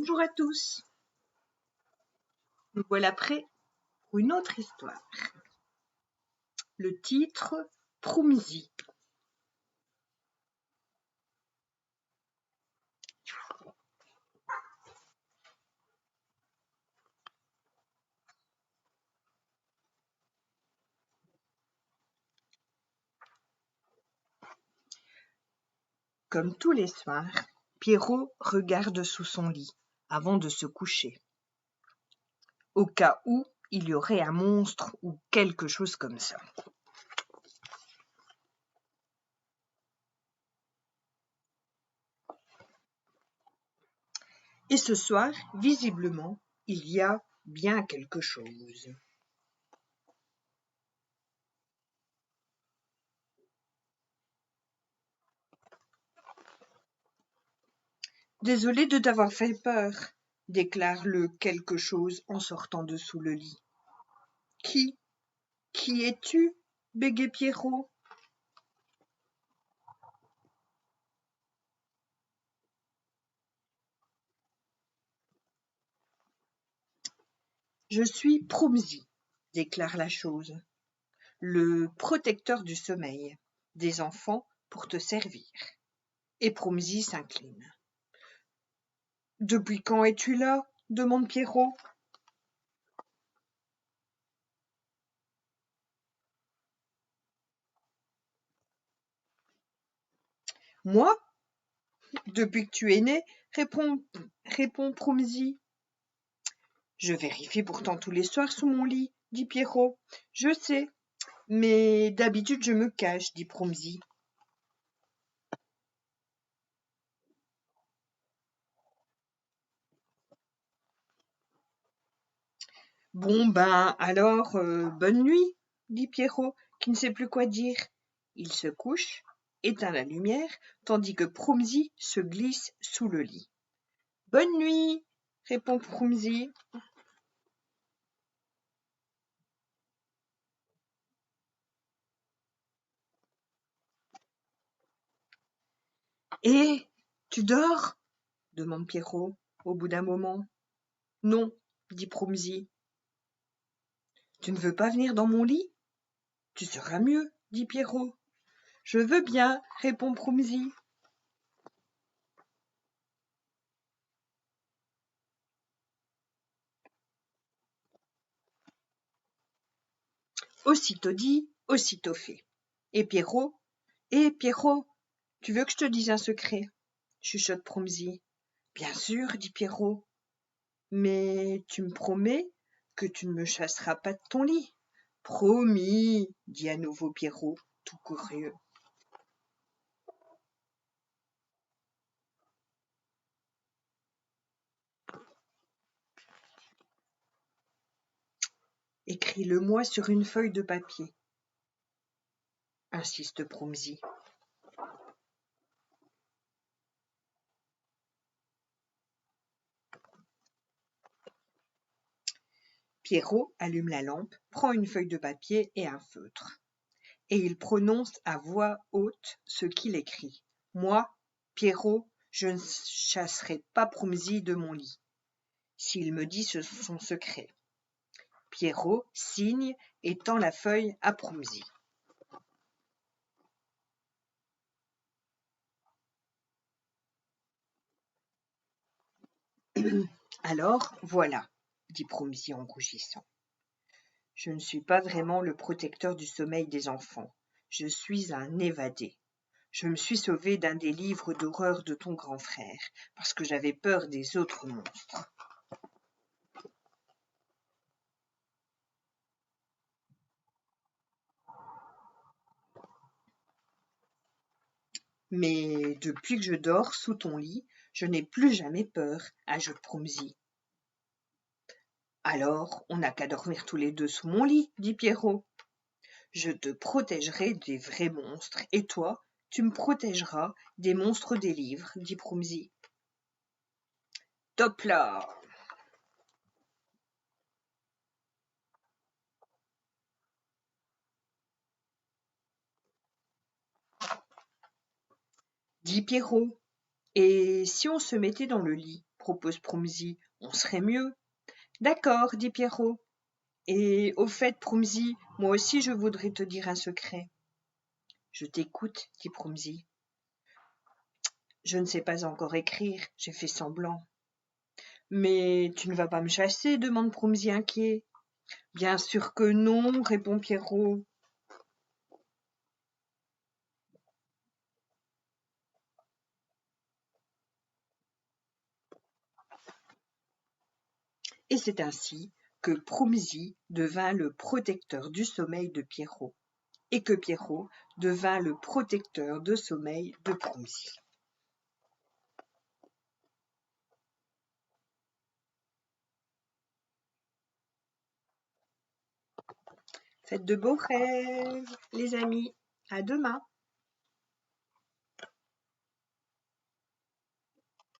Bonjour à tous, nous voilà prêts pour une autre histoire. Le titre Promzi. Comme tous les soirs, Pierrot regarde sous son lit avant de se coucher, au cas où il y aurait un monstre ou quelque chose comme ça. Et ce soir, visiblement, il y a bien quelque chose. Désolé de t'avoir fait peur, déclare le quelque chose en sortant de sous le lit. Qui es-tu, bégait Pierrot. Je suis Promzi, déclare la chose, le protecteur du sommeil des enfants pour te servir. Et Promzi s'incline. Depuis quand es-tu là? Demande Pierrot. Moi? Depuis que tu es né, répond Promzi. Je vérifie pourtant tous les soirs sous mon lit, dit Pierrot. Je sais, mais d'habitude je me cache, dit Promzi. Bon ben alors, bonne nuit, dit Pierrot, qui ne sait plus quoi dire. Il se couche, éteint la lumière, tandis que Promzi se glisse sous le lit. Bonne nuit, répond Promzi. Et tu dors? Demande Pierrot, au bout d'un moment. Non, dit Promzi. Tu ne veux pas venir dans mon lit? Tu seras mieux, dit Pierrot. Je veux bien, répond Promzi. Aussitôt dit, aussitôt fait. Et Pierrot, tu veux que je te dise un secret? Chuchote Promzi. Bien sûr, dit Pierrot. Mais tu me promets que tu ne me chasseras pas de ton lit? Promis, dit à nouveau Pierrot, tout curieux. Écris-le-moi sur une feuille de papier, insiste Promzi. Pierrot allume la lampe, prend une feuille de papier et un feutre, et il prononce à voix haute ce qu'il écrit. Moi, Pierrot, je ne chasserai pas Promzi de mon lit, s'il me dit son secret. Pierrot signe et tend la feuille à Promzi. Alors, voilà, dit Promzi en rougissant. Je ne suis pas vraiment le protecteur du sommeil des enfants. Je suis un évadé. Je me suis sauvé d'un des livres d'horreur de ton grand frère, parce que j'avais peur des autres monstres. Mais depuis que je dors sous ton lit, je n'ai plus jamais peur, ajoute Promzi. Alors, on n'a qu'à dormir tous les deux sous mon lit, dit Pierrot. Je te protégerai des vrais monstres, et toi, tu me protégeras des monstres des livres, dit Promzi. Top là! Dit Pierrot. Et si on se mettait dans le lit propose Promzy, on serait mieux. D'accord, dit Pierrot. Et au fait, Promzy, moi aussi je voudrais te dire un secret. Je t'écoute, dit Promzy. Je ne sais pas encore écrire, j'ai fait semblant. Mais tu ne vas pas me chasser, demande Promzy inquiet. Bien sûr que non, répond Pierrot. Et c'est ainsi que Promzy devint le protecteur du sommeil de Pierrot, et que Pierrot devint le protecteur de sommeil de Promzy. Faites de beaux rêves, les amis. À demain.